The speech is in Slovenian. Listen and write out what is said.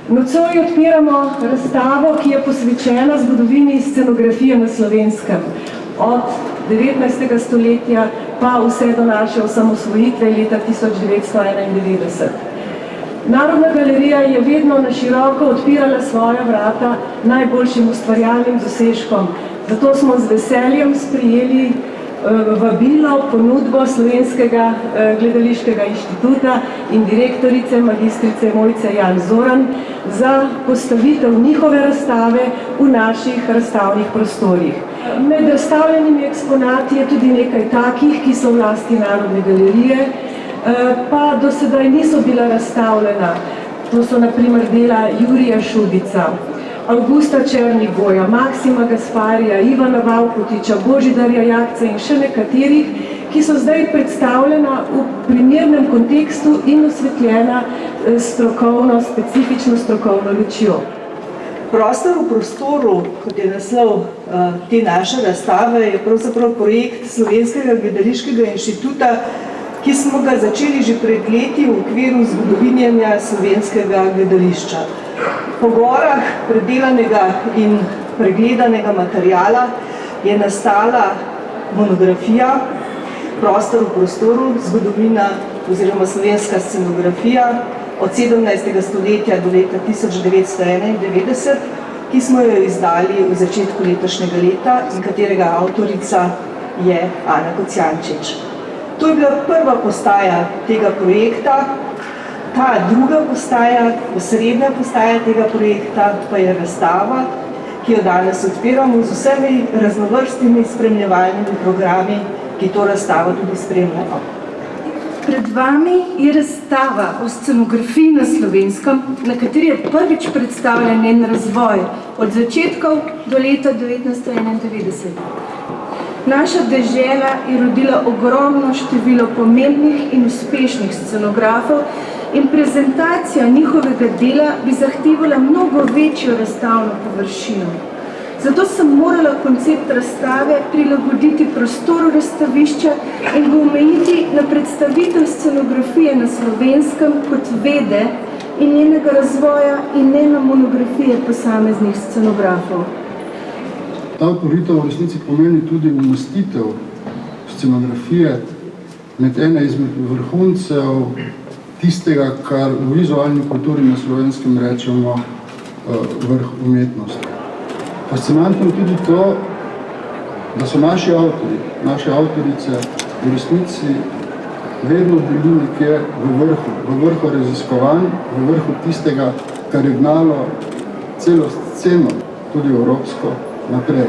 Nocoj odpiramo razstavo, ki je posvečena zgodovini scenografije na Slovenskem. Od 19. stoletja pa vse do naše osamosvojitve leta 1991. Narodna galerija je vedno na široko odpirala svoja vrata najboljšim ustvarjalnim dosežkom. Zato smo z veseljem sprejeli vabilo, ponudbo Slovenskega gledališkega inštituta in direktorice magistrice Mojce Jan Zoran za postavitev njihove razstave v naših razstavnih prostorih. Med razstavljenimi eksponati je tudi nekaj takih, ki so v lasti Narodne galerije, pa do sedaj niso bila razstavljena. To so na primer dela Jurija Šubica, Avgusta Černigoja, Maksima Gasparija, Ivana Vavkotiča, Božidarja Jakca in še nekaterih, ki so zdaj predstavljena v primernem kontekstu in osvetljena strokovno, specifično strokovno lučjo. Prostor v prostoru, kot je naslov te naše razstave, je pravzaprav projekt Slovenskega gledališkega inštituta, ki smo ga začeli že pred leti v okviru zgodovinjenja slovenskega gledališča. Po gorah predelanega in pregledanega materijala je nastala monografija Prostor v prostoru, zgodovina oziroma slovenska scenografija od 17. stoletja do leta 1991, ki smo jo izdali v začetku letošnjega leta in katerega avtorica je Ana Kocijančič. To je bila prva postaja tega projekta. Ta druga postaja, osrednja postaja tega projekta pa je razstava, ki jo danes odpiramo z vsemi raznovrstnimi spremljevalnimi programi, ki to razstavo tudi spremljajo. Pred vami je razstava o scenografiji na Slovenskem, na kateri je prvič predstavljen njen razvoj od začetkov do leta 1991. Naša dežela je rodila ogromno število pomembnih in uspešnih scenografov in prezentacija njihovega dela bi zahtevala mnogo večjo razstavno površino. Zato sem morala koncept razstave prilagoditi prostoru razstavišča in ga omejiti na predstavitev scenografije na Slovenskem kot vede in njenega razvoja in ne na monografije posameznih scenografov. Ta otvoritev v resnici pomeni tudi umestitev scenografije med ene izmed vrhuncev tistega, kar v vizualni kulturi na Slovenskem rečemo vrh umetnosti. Fascinantno je tudi to, da so naši avtori, naše avtorice v resnici vedno bili nekje v vrhu raziskovanj, v vrhu tistega, kar je gnalo celo sceno, tudi evropsko, naprej.